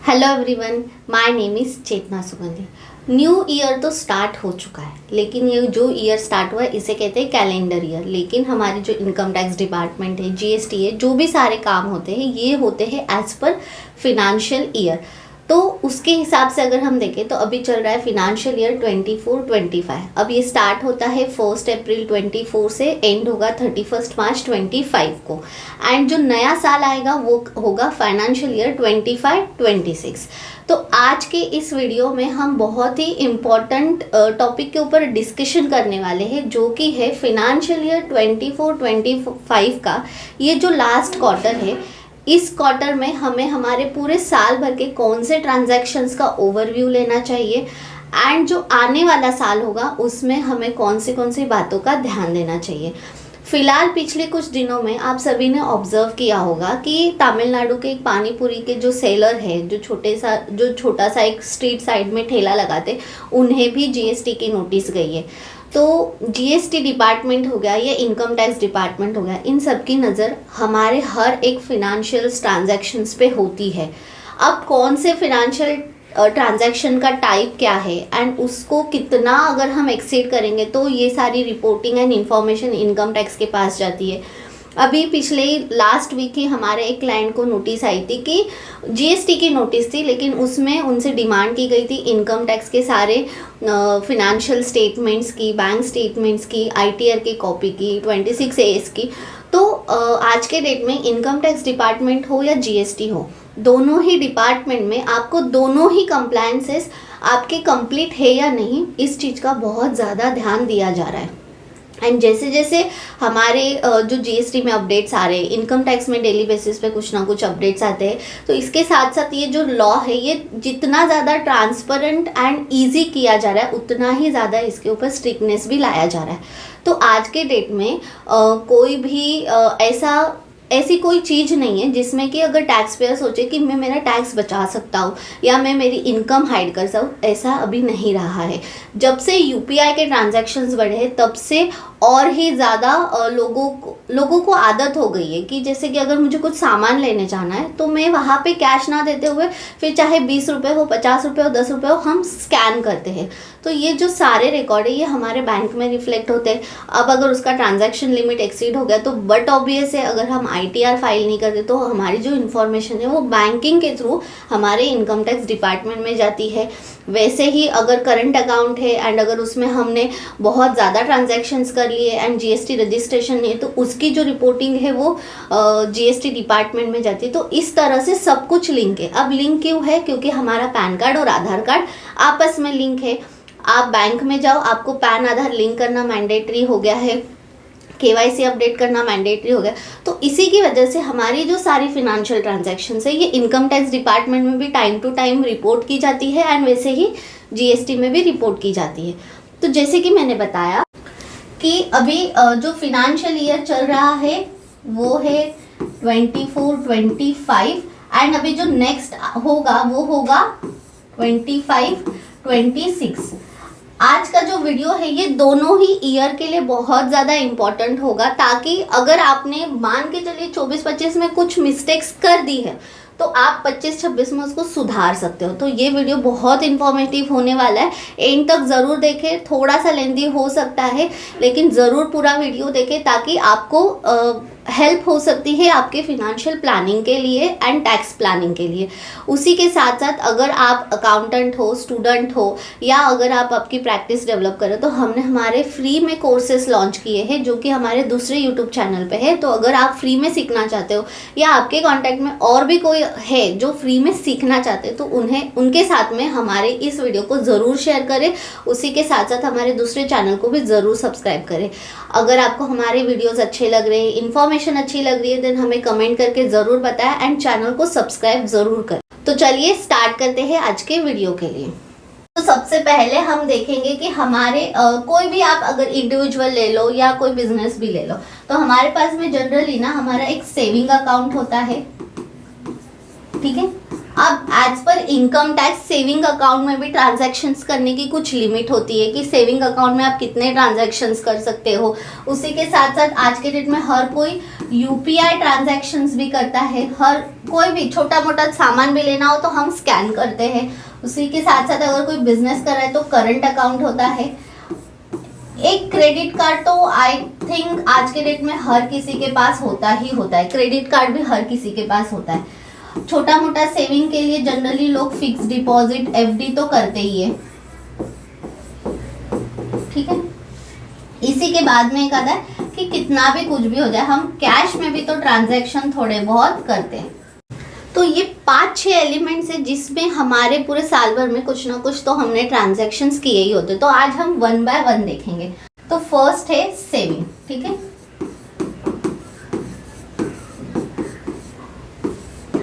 Hello everyone, my name is Chetna Sugandhi. New year तो start हो चुका है, लेकिन ये जो ईयर स्टार्ट हुआ है इसे कहते हैं कैलेंडर ईयर। लेकिन हमारी जो इनकम टैक्स डिपार्टमेंट है, जीएसटी है, जो भी सारे काम होते हैं ये होते हैं एज पर फिनेंशियल ईयर। तो उसके हिसाब से अगर हम देखें तो अभी चल रहा है फिनेंशियल ईयर 24-25। अब ये स्टार्ट होता है 1 अप्रैल 24 से, एंड होगा 31 मार्च 25 को। एंड जो नया साल आएगा वो होगा फाइनेंशियल ईयर 25-26। तो आज के इस वीडियो में हम बहुत ही इम्पॉर्टेंट टॉपिक के ऊपर डिस्कशन करने वाले हैं, जो कि है फिनेंशियल ईयर 24-25 का ये जो लास्ट क्वार्टर है। इस क्वार्टर में हमें हमारे पूरे साल भर के कौन से ट्रांजैक्शंस का ओवरव्यू लेना चाहिए, एंड जो आने वाला साल होगा उसमें हमें कौन सी बातों का ध्यान देना चाहिए। फिलहाल पिछले कुछ दिनों में आप सभी ने ऑब्जर्व किया होगा कि तमिलनाडु के एक पानी पूरी के जो सेलर है, जो छोटा सा एक स्ट्रीट साइड में ठेला लगाते, उन्हें भी जीएसटी की नोटिस गई है। तो जीएसटी डिपार्टमेंट हो गया या इनकम टैक्स डिपार्टमेंट हो गया, इन सब की नज़र हमारे हर एक फिनेंशियल ट्रांजैक्शंस पे होती है। अब कौन से फिनेंशियल ट्रांजैक्शन का टाइप क्या है एंड उसको कितना अगर हम एक्सीड करेंगे तो ये सारी reporting and information income tax के पास जाती है। अभी पिछले लास्ट वीक ही हमारे एक क्लाइंट को नोटिस आई थी कि जीएसटी की नोटिस थी, लेकिन उसमें उनसे डिमांड की गई थी इनकम टैक्स के सारे फिनेंशियल स्टेटमेंट्स की, बैंक स्टेटमेंट्स की, आईटीआर की कॉपी की, 26 एएस की। तो आज के डेट में इनकम टैक्स डिपार्टमेंट हो या जीएसटी हो, दोनों ही डिपार्टमेंट में आपको दोनों ही कंप्लायंसेस आपके कंप्लीट है या नहीं, इस चीज़ का बहुत ज़्यादा ध्यान दिया जा रहा है। एंड जैसे जैसे हमारे जो जीएसटी में अपडेट्स आ रहे हैं, इनकम टैक्स में डेली बेसिस पे कुछ ना कुछ अपडेट्स आते हैं, तो इसके साथ साथ ये जो लॉ है ये जितना ज़्यादा ट्रांसपेरेंट एंड इजी किया जा रहा है, उतना ही ज़्यादा इसके ऊपर स्ट्रिक्टनेस भी लाया जा रहा है। तो आज के डेट में कोई भी ऐसी कोई चीज़ नहीं है जिसमें कि अगर टैक्स पेयर सोचे कि मैं मेरा टैक्स बचा सकता हूँ या मैं मेरी इनकम हाइड कर सकूँ, ऐसा अभी नहीं रहा है। जब से यूपीआई के ट्रांजैक्शंस बढ़े तब से और ही ज़्यादा लोगों को आदत हो गई है कि जैसे कि अगर मुझे कुछ सामान लेने जाना है तो मैं वहाँ पे कैश ना देते हुए फिर चाहे 20 रुपये हो, 50 रुपये हो, 10 रुपये हो, हम स्कैन करते हैं। तो ये जो सारे रिकॉर्ड है ये हमारे बैंक में रिफ्लेक्ट होते हैं। अब अगर उसका ट्रांजैक्शन लिमिट एक्सीड हो गया तो बट ऑब्वियस है, अगर हम आईटीआर फाइल नहीं करते तो हमारी जो इन्फॉर्मेशन है वो बैंकिंग के थ्रू हमारे इनकम टैक्स डिपार्टमेंट में जाती है। वैसे ही अगर करंट अकाउंट है एंड अगर उसमें हमने बहुत ज़्यादा ट्रांजैक्शंस कर लिए एंड जीएसटी रजिस्ट्रेशन नहीं है तो उसकी जो रिपोर्टिंग है वो जीएसटी डिपार्टमेंट में जाती है। तो इस तरह से सब कुछ लिंक है। अब लिंक क्यों है? क्योंकि हमारा पैन कार्ड और आधार कार्ड आपस में लिंक है। आप बैंक में जाओ, आपको पैन आधार लिंक करना मैंडेटरी हो गया है, केवाईसी अपडेट करना मैंडेटरी हो गया। तो इसी की वजह से हमारी जो सारी फिनेंशियल ट्रांजैक्शंस है ये इनकम टैक्स डिपार्टमेंट में भी टाइम टू टाइम रिपोर्ट की जाती है एंड वैसे ही जीएसटी में भी रिपोर्ट की जाती है। तो जैसे कि मैंने बताया कि अभी जो फिनेंशियल ईयर चल रहा है वो है 24-25 एंड अभी जो नेक्स्ट होगा वो होगा 25-26। आज का जो वीडियो है ये दोनों ही ईयर के लिए बहुत ज़्यादा इम्पोर्टेंट होगा, ताकि अगर आपने मान के चलिए 24-25 में कुछ मिस्टेक्स कर दी है तो आप 25-26 में उसको सुधार सकते हो। तो ये वीडियो बहुत इन्फॉर्मेटिव होने वाला है, एंड तक ज़रूर देखें। थोड़ा सा लेंदी हो सकता है लेकिन ज़रूर पूरा वीडियो देखें ताकि आपको हेल्प हो सकती है आपके फिनेंशियल प्लानिंग के लिए एंड टैक्स प्लानिंग के लिए। उसी के साथ साथ अगर आप अकाउंटेंट हो, स्टूडेंट हो या अगर आप आपकी प्रैक्टिस डेवलप करें तो हमने हमारे फ्री में कोर्सेस लॉन्च किए हैं जो कि हमारे दूसरे यूट्यूब चैनल पे है। तो अगर आप फ्री में सीखना चाहते हो या आपके कॉन्टैक्ट में और भी कोई है जो फ्री में सीखना चाहते हैं तो उनके साथ में हमारे इस वीडियो को ज़रूर शेयर करें। उसी के साथ साथ हमारे दूसरे चैनल को भी ज़रूर सब्सक्राइब करें। अगर आपको हमारे वीडियोज़ अच्छे लग रहे हैं, इन्फॉर्मेशन अच्छी लग रही है, देन हमें कमेंट करके ज़रूर बताएं एंड चैनल को सब्सक्राइब ज़रूर करें। तो चलिए स्टार्ट करते हैं आज के वीडियो के लिए। तो सबसे पहले हम देखेंगे कि हमारे कोई भी आप अगर इंडिविजुअल ले लो या कोई बिजनेस भी ले लो तो हमारे पास में जनरली ना हमारा एक सेविंग अकाउंट होता है, ठीक है। अब एज पर इनकम टैक्स सेविंग अकाउंट में भी ट्रांजैक्शंस करने की कुछ लिमिट होती है कि सेविंग अकाउंट में आप कितने ट्रांजैक्शंस कर सकते हो। उसी के साथ साथ आज के डेट में हर कोई यूपीआई ट्रांजैक्शंस भी करता है। हर कोई भी छोटा मोटा सामान भी लेना हो तो हम स्कैन करते हैं। उसी के साथ साथ अगर कोई बिजनेस कर रहा है तो करंट अकाउंट होता है। एक क्रेडिट कार्ड तो आई थिंक आज के डेट में हर किसी के पास होता ही होता है। क्रेडिट कार्ड भी हर किसी के पास होता है। छोटा मोटा सेविंग के लिए जनरली लोग फिक्स डिपॉजिट एफडी तो करते ही है, ठीक है। इसी के बाद में एक आता है कि कितना भी कुछ भी हो जाए हम कैश में भी तो ट्रांजैक्शन थोड़े बहुत करते हैं। तो ये 5-6 एलिमेंट्स है जिसमें हमारे पूरे साल भर में कुछ ना कुछ तो हमने ट्रांजैक्शंस किए ही होते। तो आज हम 1 बाय 1 देखेंगे। तो फर्स्ट है सेविंग, ठीक है।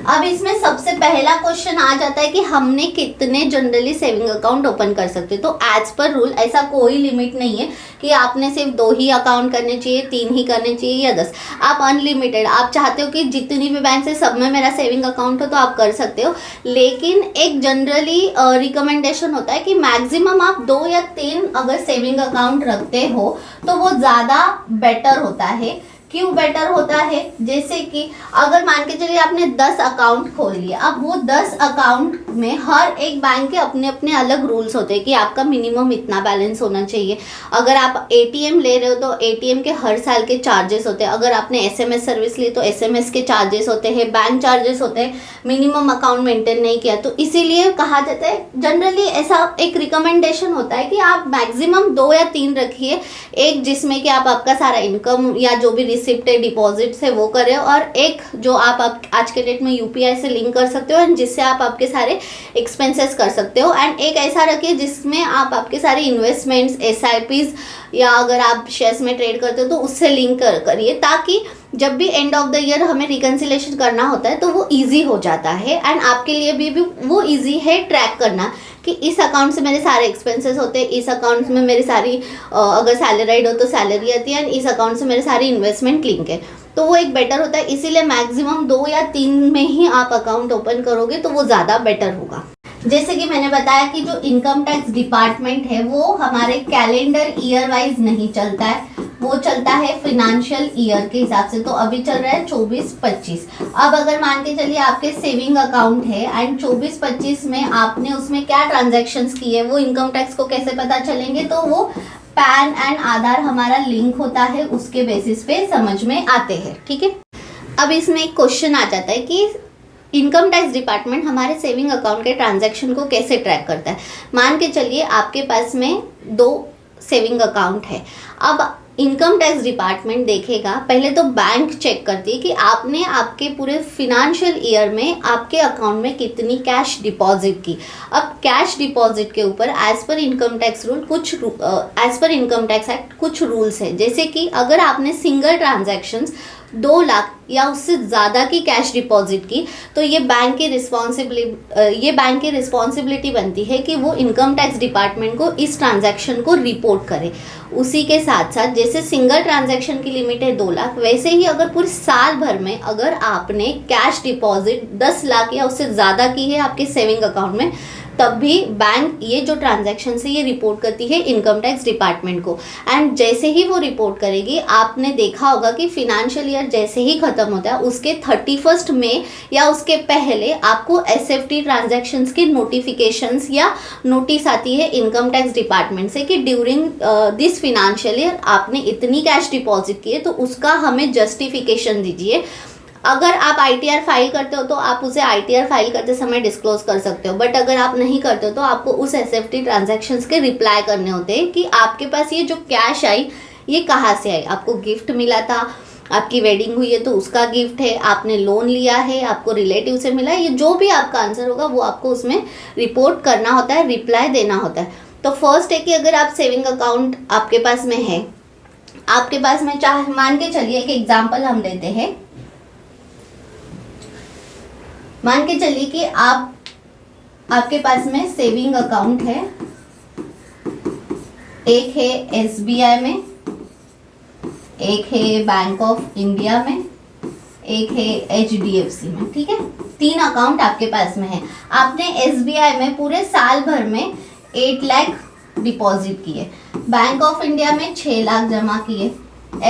अब इसमें सबसे पहला क्वेश्चन आ जाता है कि हमने कितने जनरली सेविंग अकाउंट ओपन कर सकते हैं। तो एज पर रूल ऐसा कोई लिमिट नहीं है कि आपने सिर्फ 2 ही अकाउंट करने चाहिए, 3 ही करने चाहिए या 10। आप अनलिमिटेड, आप चाहते हो कि जितनी भी बैंक से सब में मेरा सेविंग अकाउंट हो तो आप कर सकते हो। लेकिन एक जनरली रिकमेंडेशन होता है कि मैक्सिमम आप 2 या 3 अगर सेविंग अकाउंट रखते हो तो वो ज़्यादा बेटर होता है। क्यों बेटर होता है? जैसे कि अगर मान के चलिए आपने 10 अकाउंट खोल लिया, अब वो 10 अकाउंट में हर एक बैंक के अपने अपने अलग रूल्स होते हैं कि आपका मिनिमम इतना बैलेंस होना चाहिए। अगर आप एटीएम ले रहे हो तो एटीएम के हर साल के चार्जेस होते हैं। अगर आपने एसएमएस सर्विस ली तो एसएमएस के चार्जेस होते हैं, बैंक चार्जेस होते हैं। मिनिमम अकाउंट मेंटेन नहीं किया तो इसीलिए कहा जाता है, जनरली ऐसा एक रिकमेंडेशन होता है कि आप मैक्सिमम 2 या 3 रखिए। एक जिसमें कि आप आपका सारा इनकम या जो भी रिसिप्ट है, डिपॉजिट है वो करें, और एक जो आप आज के डेट में यूपीआई से लिंक कर सकते हो एंड जिससे आप आपके सारे एक्सपेंसेस कर सकते हो। एंड एक ऐसा रखिए जिसमें आप आपके सारे इन्वेस्टमेंट्स, एसआईपीज या अगर आप शेयर्स में ट्रेड करते हो तो उससे लिंक करिए, ताकि जब भी एंड ऑफ द ईयर हमें रिकन्सिलेशन करना होता है तो वो इजी हो जाता है। एंड आपके लिए भी वो इजी है ट्रैक करना कि इस अकाउंट से मेरे सारे एक्सपेंसेस होते हैं, इस अकाउंट में मेरी सारी अगर सैलरीड हो तो सैलरी आती है, एंड इस अकाउंट से मेरे सारी इन्वेस्टमेंट लिंक है। तो वो एक बेटर होता है। इसीलिए मैक्सिमम 2 या 3 में ही आप अकाउंट ओपन करोगे तो वो ज़्यादा बेटर होगा। जैसे कि मैंने बताया कि जो इनकम टैक्स डिपार्टमेंट है वो हमारे कैलेंडर ईयर वाइज नहीं चलता है, वो चलता है फिनेंशियल ईयर के हिसाब से। तो अभी चल रहा है 24-25। अब अगर मान के चलिए आपके सेविंग अकाउंट है एंड 24-25 में आपने उसमें क्या ट्रांजैक्शंस किए, वो इनकम टैक्स को कैसे पता चलेंगे? तो वो पैन एंड आधार हमारा लिंक होता है, उसके बेसिस पे समझ में आते हैं, ठीक है। अब इसमें एक क्वेश्चन आ जाता है कि इनकम टैक्स डिपार्टमेंट हमारे सेविंग अकाउंट के ट्रांजैक्शन को कैसे ट्रैक करता है। मान के चलिए आपके पास में 2 सेविंग अकाउंट है। अब इनकम टैक्स डिपार्टमेंट देखेगा, पहले तो बैंक चेक करती है कि आपने आपके पूरे फिनेंशियल ईयर में आपके अकाउंट में कितनी कैश डिपॉजिट की। अब कैश डिपॉजिट के ऊपर एज पर income tax income tax act कुछ रूल्स है। जैसे कि अगर आपने सिंगल ट्रांजैक्शंस 2 लाख या उससे ज़्यादा की कैश डिपॉजिट की तो ये बैंक की रिस्पॉन्सिबिलिटी बनती है कि वो इनकम टैक्स डिपार्टमेंट को इस ट्रांजैक्शन को रिपोर्ट करे। उसी के साथ साथ जैसे सिंगल ट्रांजैक्शन की लिमिट है 2 लाख, वैसे ही अगर पूरे साल भर में अगर आपने कैश डिपॉजिट 10 लाख या उससे ज़्यादा की है आपके सेविंग अकाउंट में, तब भी बैंक ये जो ट्रांजैक्शन है ये रिपोर्ट करती है इनकम टैक्स डिपार्टमेंट को। एंड जैसे ही वो रिपोर्ट करेगी, आपने देखा होगा कि फिनेंशियल ईयर जैसे ही खत्म होता है उसके 31 मई या उसके पहले आपको एसएफटी ट्रांजैक्शंस की नोटिफिकेशंस या नोटिस आती है इनकम टैक्स डिपार्टमेंट से कि ड्यूरिंग दिस फिनेंशियल ईयर आपने इतनी कैश डिपॉजिट की है तो उसका हमें जस्टिफिकेशन दीजिए। अगर आप आईटीआर फाइल करते हो तो आप उसे आईटीआर फाइल करते समय डिस्क्लोज कर सकते हो, बट अगर आप नहीं करते हो तो आपको उस एसएफटी ट्रांजैक्शंस के रिप्लाई करने होते हैं कि आपके पास ये जो कैश आई ये कहाँ से आई। आपको गिफ्ट मिला था, आपकी वेडिंग हुई है तो उसका गिफ्ट है, आपने लोन लिया है, आपको रिलेटिव से मिला है, ये जो भी आपका आंसर होगा वो आपको उसमें रिपोर्ट करना होता है, रिप्लाई देना होता है। तो फर्स्ट है कि अगर आप सेविंग अकाउंट आपके पास में है, आपके पास में चाहे मान के चलिए एक एग्जाम्पल हम लेते हैं, मान के चलिए कि आपके पास में सेविंग अकाउंट है, एक है एसबीआई में, एक है बैंक ऑफ इंडिया में, एक है HDFC में, ठीक है। 3 अकाउंट आपके पास में है। आपने SBI में पूरे साल भर में 8 लाख डिपॉजिट किए, बैंक ऑफ इंडिया में 6 लाख जमा किए,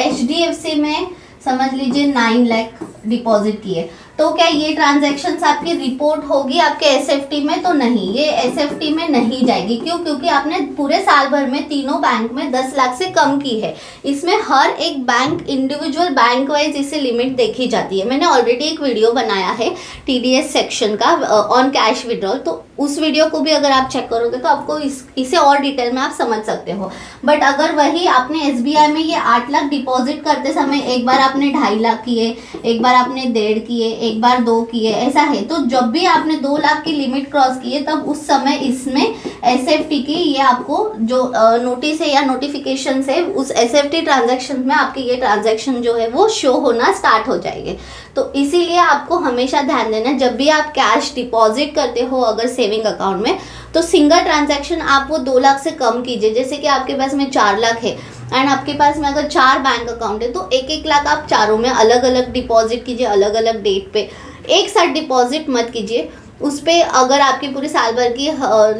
HDFC में समझ लीजिए 9 लाख डिपॉजिट किए। तो क्या ये ट्रांजैक्शंस आपकी रिपोर्ट होगी आपके SFT में? तो नहीं, ये SFT में नहीं जाएगी। क्यों? क्योंकि आपने पूरे साल भर में तीनों बैंक में 10 लाख से कम की है। इसमें हर एक बैंक इंडिविजुअल बैंक वाइज इसे लिमिट देखी जाती है। मैंने ऑलरेडी एक वीडियो बनाया है TDS सेक्शन का ऑन कैश विड्रॉल, तो उस वीडियो को भी अगर आप चेक करोगे तो आपको इसे और डिटेल में आप समझ सकते हो। बट अगर वही आपने SBI में ये 8 लाख डिपॉजिट करते समय एक बार आपने 2.5 लाख किए, एक बार आपने 1.5 किए, एक बार 2 किए, ऐसा है, तो जब भी आपने 2 लाख की लिमिट क्रॉस की है तब उस समय इसमें SFT की ये आपको जो नोटिस है या नोटिफिकेशन है, उस SFT ट्रांजैक्शन में आपके ये ट्रांजैक्शन जो है वो शो होना स्टार्ट हो जाएंगे। तो इसीलिए आपको हमेशा ध्यान देना, जब भी आप कैश डिपॉजिट करते हो अगर सेविंग अकाउंट में, तो सिंगल ट्रांजैक्शन आप वो 2 लाख से कम कीजिए। जैसे कि आपके पास में 4 लाख है एंड आपके पास में अगर 4 बैंक अकाउंट है तो 1-1 लाख आप चारों में अलग अलग डिपॉजिट कीजिए, अलग अलग डेट पे। एक साथ डिपॉजिट मत कीजिए। उस पर अगर आपकी पूरे साल भर की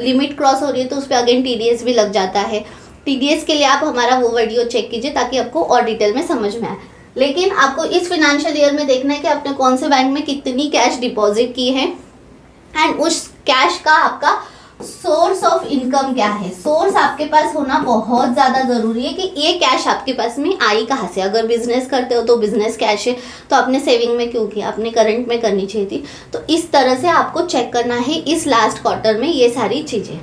लिमिट क्रॉस हो रही है तो उस पर अगेन TDS भी लग जाता है। TDS के लिए आप हमारा वो वीडियो चेक कीजिए ताकि आपको और डिटेल में समझ में आए। लेकिन आपको इस फाइनेंशियल ईयर में देखना है कि आपने कौन से बैंक में कितनी कैश डिपॉजिट की है एंड उस कैश का आपका सोर्स ऑफ इनकम क्या है। सोर्स आपके पास होना बहुत ज़्यादा ज़रूरी है कि ये कैश आपके पास में आई कहाँ से। अगर बिजनेस करते हो तो बिजनेस कैश है, तो आपने सेविंग में क्यों किया, आपने करंट में करनी चाहिए थी। तो इस तरह से आपको चेक करना है इस लास्ट क्वार्टर में ये सारी चीज़ें।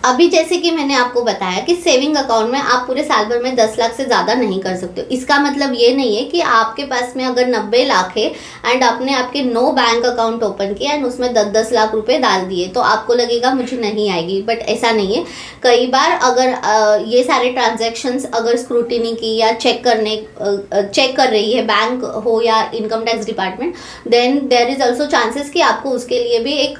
अभी जैसे कि मैंने आपको बताया कि सेविंग अकाउंट में आप पूरे साल भर में 10 लाख से ज़्यादा नहीं कर सकते हो। इसका मतलब ये नहीं है कि आपके पास में अगर 90 लाख है एंड आपने आपके 9 बैंक अकाउंट ओपन किया एंड उसमें 10-10 लाख रुपए डाल दिए तो आपको लगेगा मुझे नहीं आएगी। बट ऐसा नहीं है। कई बार अगर ये सारे ट्रांजेक्शन्स अगर स्क्रूटिनी की या चेक कर रही है बैंक हो या income tax department, then there is also chances कि आपको उसके लिए भी एक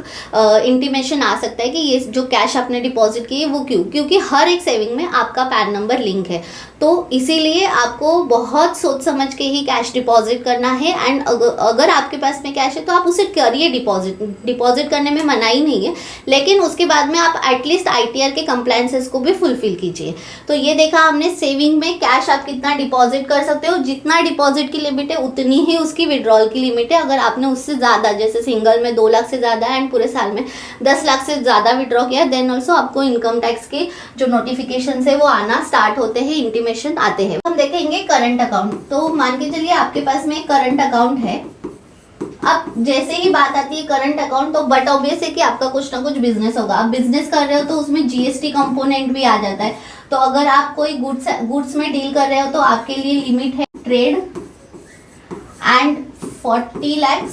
इंटीमेशन आ सकता है कि ये जो कैश आपने डिपॉजिट की है वो क्यों, क्योंकि हर एक सेविंग में आपका पैन नंबर लिंक है। तो इसीलिए आपको बहुत सोच समझ के ही कैश डिपॉजिट करना है। एंड अगर आपके पास में कैश है तो आप उसे करिए डिपॉजिट करने में मनाही नहीं है, लेकिन उसके बाद में आप एटलीस्ट ITR के कंप्लायंसेस को भी फुलफिल कीजिए। तो ये देखा हमने सेविंग में कैश आप कितना डिपॉजिट कर सकते हो, जितना डिपॉजिट की लिमिट है उतनी ही उसकी विड्रॉल की लिमिट है। अगर आपने उससे ज़्यादा, जैसे सिंगल में 2 लाख से ज़्यादा एंड पूरे साल में 10 लाख से ज़्यादा विड्रॉ किया, देन ऑल्सो आपको इनकम टैक्स के जो नोटिफिकेशन है वो आना स्टार्ट होते हैं, इंटीमेशन आते हैं। हम देखेंगे करंट अकाउंट। तो मान के चलिए आपके पास में एक करंट अकाउंट है। अब जैसे ही बात आती है करंट अकाउंट, तो बट ऑब्वियस है कि आपका कुछ ना कुछ बिजनेस होगा। आप बिजनेस कर रहे हो तो उसमें GST कंपोनेंट भी आ जाता है। तो अगर आप कोई गुड्स में डील कर रहे हो तो आपके लिए लिमिट है trade and 20 lakh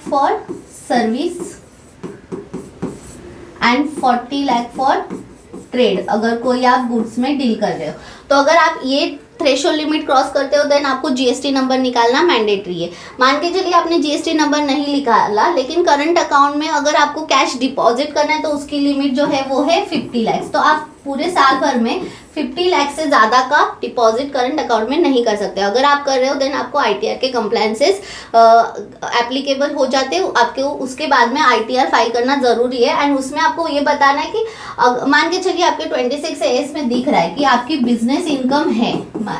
for service and 40 lakh for trade, अगर कोई आप गुड्स में डील कर रहे हो। तो अगर आप ये थ्रेशोल्ड लिमिट क्रॉस करते हो देन आपको GST नंबर निकालना मैंडेटरी है। मान के चलिए आपने GST नंबर नहीं निकाला, लेकिन करंट अकाउंट में अगर आपको कैश डिपॉजिट करना है तो उसकी लिमिट जो है वो है 50 लाख। तो आप पूरे साल भर में 50 लाख से ज़्यादा का डिपॉजिट करंट अकाउंट में नहीं कर सकते। अगर आप कर रहे हो देन आपको ITR के कंप्लायंसेस एप्लीकेबल हो जाते हो। आपके उसके बाद में ITR फाइल करना ज़रूरी है एंड उसमें आपको ये बताना है कि मान के चलिए आपके 26 AS में दिख रहा है कि आपकी बिजनेस इनकम है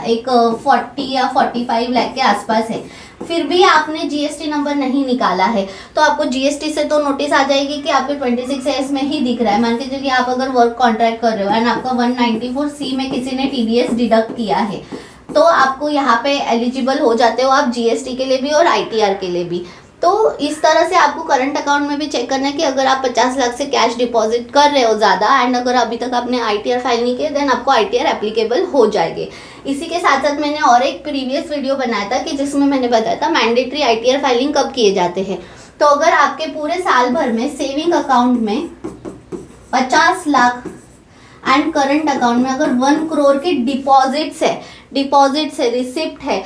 एक 40 या 45 लाख के आसपास है, फिर भी आपने GST नंबर नहीं निकाला है, तो आपको GST से तो नोटिस आ जाएगी कि आपके 26 AS में ही दिख रहा है। मान के चलिए आप अगर वर्क कॉन्ट्रैक्ट कर रहे हो एंड आपका 194C में किसी ने TDS डिडक्ट किया है, तो आपको यहाँ पे एलिजिबल हो जाते हो आप GST के लिए भी और ITR के लिए भी। तो इस तरह से आपको करंट अकाउंट में भी चेक करना है कि अगर आप 50 लाख से कैश डिपॉजिट कर रहे हो ज़्यादा एंड अगर अभी तक आपने ITR फाइल नहीं किया देन आपको ITR एप्लीकेबल हो जाएंगे। इसी के साथ साथ मैंने और एक प्रीवियस वीडियो बनाया था कि जिसमें मैंने बताया था मैंडेटरी ITR फाइलिंग कब किए जाते हैं। तो अगर आपके पूरे साल भर में सेविंग अकाउंट में 50 लाख एंड करंट अकाउंट में अगर 1 करोड़ की डिपॉजिट से रिसिप्ट है,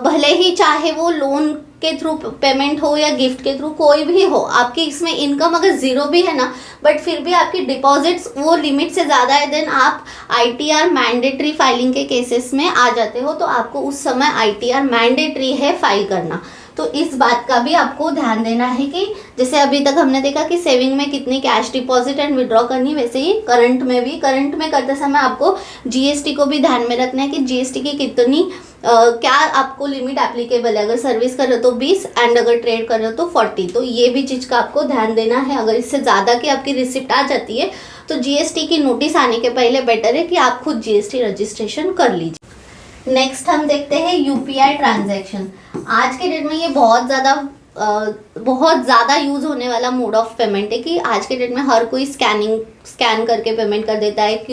भले ही चाहे वो लोन के थ्रू पेमेंट हो या गिफ्ट के थ्रू, कोई भी हो, आपकी इसमें इनकम अगर जीरो भी है ना, बट फिर भी आपकी डिपॉजिट्स वो लिमिट से ज़्यादा है, देन आप आईटीआर मैंडेटरी फाइलिंग के केसेस में आ जाते हो। तो आपको उस समय आईटीआर मैंडेटरी है फाइल करना। तो इस बात का भी आपको ध्यान देना है कि जैसे अभी तक हमने देखा कि सेविंग में कितनी कैश डिपॉजिट एंड विड्रॉ करनी, वैसे ही करंट में भी, करंट में करते समय आपको जीएसटी को भी ध्यान में रखना है कि जीएसटी की कितनी क्या आपको लिमिट एप्लीकेबल है। अगर सर्विस कर रहे हो तो 20 एंड अगर ट्रेड कर रहे हो तो 40। तो ये भी चीज़ का आपको ध्यान देना है। अगर इससे ज़्यादा की आपकी रिसिप्ट आ जाती है तो जीएसटी की नोटिस आने के पहले बेटर है कि आप खुद जीएसटी रजिस्ट्रेशन कर लीजिए। नेक्स्ट हम देखते हैं यूपीआई ट्रांजैक्शन। आज के डेट में ये बहुत ज़्यादा यूज़ होने वाला मोड ऑफ पेमेंट है कि आज के डेट में हर कोई स्कैन करके पेमेंट कर देता है,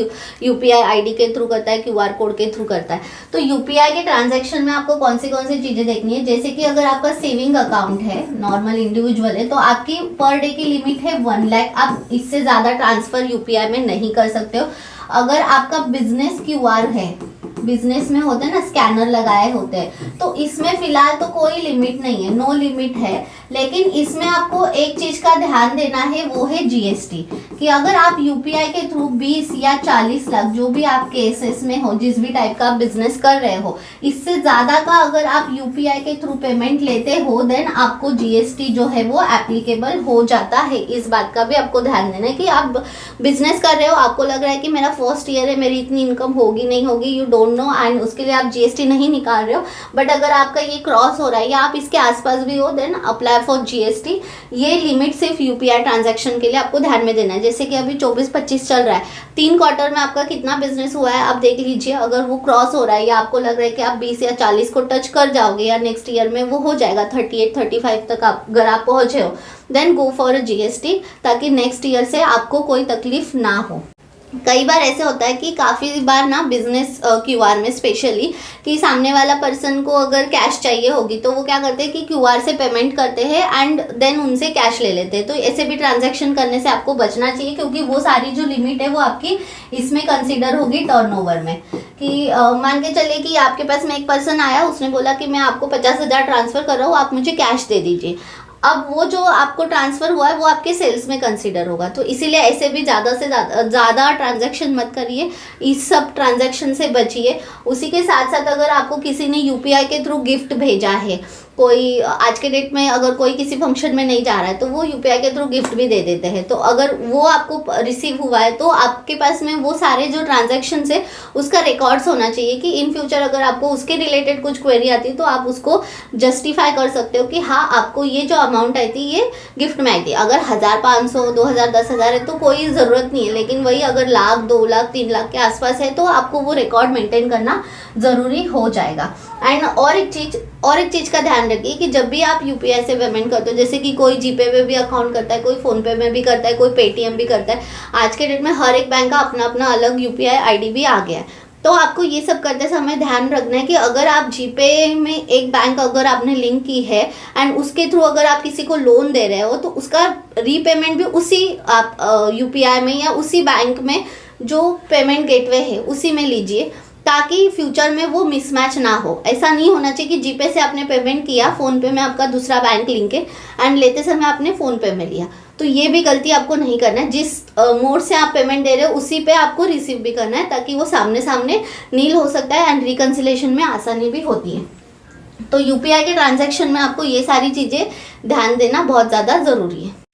यूपीआई आईडी के थ्रू करता है, क्यूआर कोड के थ्रू करता है। तो यूपीआई के ट्रांजैक्शन में आपको कौन सी चीज़ें देखनी है, जैसे कि अगर आपका सेविंग अकाउंट है, नॉर्मल इंडिविजुअल है, तो आपकी पर डे की लिमिट है 1 लाख। आप इससे ज़्यादा ट्रांसफ़र यूपीआई में नहीं कर सकते हो। अगर आपका बिजनेस क्यूआर है, बिजनेस में होते हैं ना स्कैनर लगाए होते हैं, तो इसमें फिलहाल तो कोई लिमिट नहीं है, नो लिमिट है। लेकिन इसमें आपको एक चीज का ध्यान देना है, वो है जीएसटी, कि अगर आप यूपीआई के थ्रू 20 या 40 लाख जो भी आप केसेस में हो, जिस भी टाइप का बिजनेस कर रहे हो, इससे ज्यादा का अगर आप यूपीआई के थ्रू पेमेंट लेते हो, देन आपको जीएसटी जो है वो एप्लीकेबल हो जाता है। इस बात का भी आपको ध्यान देना है कि आप बिजनेस कर रहे हो, आपको लग रहा है कि मेरा फर्स्ट ईयर है, मेरी इतनी इनकम होगी नहीं होगी, यू डोंट नो, एंड उसके लिए आप जीएसटी नहीं निकाल रहे हो, बट अगर आपका ये क्रॉस हो रहा है या आप इसके आसपास भी हो, देन अप्लाई फॉर जीएसटी। ये लिमिट सिर्फ यूपीआई ट्रांजैक्शन के लिए आपको ध्यान में देना है। जैसे कि अभी 24-25 चल रहा है, 3 क्वार्टर में आपका कितना बिजनेस हुआ है आप देख लीजिए। अगर वो क्रॉस हो रहा है या आपको लग रहा है कि आप 20 या 40 को टच कर जाओगे या नेक्स्ट ईयर में वो हो जाएगा 38-35 तक अगर आप पहुंचे हो, then go for a GST, ताकि नेक्स्ट ईयर से आपको कोई तकलीफ ना हो। कई बार ऐसे होता है कि काफ़ी बार ना बिजनेस क्यूआर में स्पेशली कि सामने वाला पर्सन को अगर कैश चाहिए होगी तो वो क्या करते हैं कि क्यूआर से पेमेंट करते हैं एंड देन उनसे कैश ले लेते हैं। तो ऐसे भी ट्रांजैक्शन करने से आपको बचना चाहिए, क्योंकि वो सारी जो लिमिट है वो आपकी इसमें कंसीडर होगी टर्नओवर में। कि मान के चलिए कि आपके पास में एक पर्सन आया, उसने बोला कि मैं आपको 50,000 ट्रांसफ़र कर रहा हूँ, आप मुझे कैश दे दीजिए। अब वो जो आपको ट्रांसफ़र हुआ है वो आपके सेल्स में कंसीडर होगा। तो इसीलिए ऐसे भी ज़्यादा से ज़्यादा ट्रांजैक्शन मत करिए, इस सब ट्रांजैक्शन से बचिए। उसी के साथ साथ अगर आपको किसी ने यूपीआई के थ्रू गिफ्ट भेजा है, कोई आज के डेट में अगर कोई किसी फंक्शन में नहीं जा रहा है तो वो यूपीआई के थ्रू गिफ्ट भी दे देते हैं, तो अगर वो आपको रिसीव हुआ है तो आपके पास में वो सारे जो ट्रांजैक्शन है उसका रिकॉर्ड्स होना चाहिए कि इन फ्यूचर अगर आपको उसके रिलेटेड कुछ क्वेरी आती है तो आप उसको जस्टिफाई कर सकते हो कि हाँ आपको ये जो अमाउंट आई थी ये गिफ्ट में आई थी। अगर 1,500, 2,000, 10,000 है तो कोई ज़रूरत नहीं है, लेकिन वही अगर लाख, 2 लाख, 3 लाख के आसपास है तो आपको वो रिकॉर्ड मेंटेन करना ज़रूरी हो जाएगा। एंड और एक चीज़ का ध्यान रखिए कि जब भी आप यूपीआई से पेमेंट करते हो, जैसे कि कोई जीपे में भी अकाउंट करता है, कोई फ़ोनपे में भी करता है, कोई पेटीएम भी करता है, आज के डेट में हर एक बैंक का अपना अपना अलग यूपीआई आईडी भी आ गया है। तो आपको ये सब करते समय ध्यान रखना है कि अगर आप जीपे में एक बैंक अगर आपने लिंक की है एंड उसके थ्रू अगर आप किसी को लोन दे रहे हो तो उसका रीपेमेंट भी उसी आप यूपीआई में या उसी बैंक में जो पेमेंट गेटवे है उसी में लीजिए, ताकि फ्यूचर में वो मिसमैच ना हो। ऐसा नहीं होना चाहिए कि जीपे से आपने पेमेंट किया, फ़ोनपे में आपका दूसरा बैंक लिंक है एंड लेते समय आपने फ़ोनपे में लिया, तो ये भी गलती आपको नहीं करना है। जिस मोड से आप पेमेंट दे रहे हो उसी पे आपको रिसीव भी करना है, ताकि वो सामने सामने नील हो सकता है एंड रिकन्सिलेशन में आसानी भी होती है। तो यूपीआई के ट्रांजैक्शन में आपको ये सारी चीज़ें ध्यान देना बहुत ज़्यादा ज़रूरी है।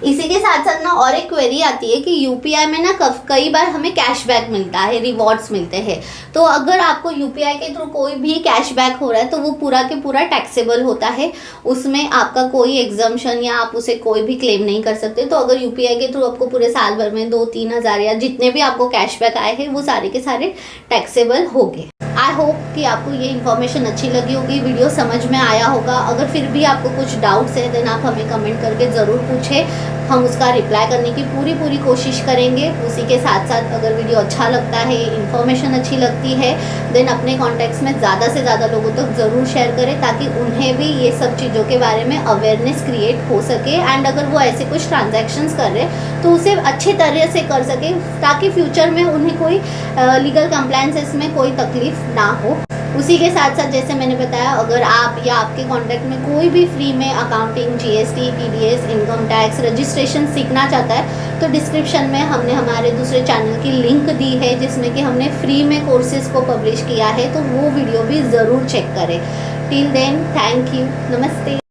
इसी के साथ साथ ना और एक क्वेरी आती है कि यूपीआई में ना कई बार हमें कैशबैक मिलता है, रिवॉर्ड्स मिलते हैं। तो अगर आपको यूपीआई के थ्रू कोई भी कैशबैक हो रहा है तो वो पूरा के पूरा टैक्सेबल होता है, उसमें आपका कोई एग्जम्पशन या आप उसे कोई भी क्लेम नहीं कर सकते। तो अगर यूपीआई के थ्रू आपको पूरे साल भर में 2-3 हज़ार या जितने भी आपको कैशबैक आए हैं वो सारे के सारे टैक्सेबल होंगे। आई होप कि आपको ये इन्फॉर्मेशन अच्छी लगी होगी, वीडियो समझ में आया होगा। अगर फिर भी आपको कुछ डाउट्स है देन आप हमें कमेंट करके ज़रूर पूछें, हम उसका रिप्लाई करने की पूरी कोशिश करेंगे। उसी के साथ साथ अगर वीडियो अच्छा लगता है, इन्फॉर्मेशन अच्छी लगती है, देन अपने कॉन्टैक्ट्स में ज़्यादा से ज़्यादा लोगों तक ज़रूर शेयर करें, ताकि उन्हें भी ये सब चीज़ों के बारे में अवेयरनेस क्रिएट हो सके एंड अगर वो ऐसे कुछ ट्रांजैक्शंस कर रहे हैं तो उसे अच्छे तरह से कर सके, ताकि फ्यूचर में उन्हें कोई लीगल कंप्लायंसेस में कोई तकलीफ ना हो। उसी के साथ साथ जैसे मैंने बताया, अगर आप या आपके कांटेक्ट में कोई भी फ्री में accounting, GST, TDS, income tax, registration सीखना चाहता है तो डिस्क्रिप्शन में हमने हमारे दूसरे चैनल की लिंक दी है जिसमें कि हमने फ्री में कोर्सेज को पब्लिश किया है, तो वो वीडियो भी ज़रूर चेक करें। टिल देन, थैंक यू, नमस्ते।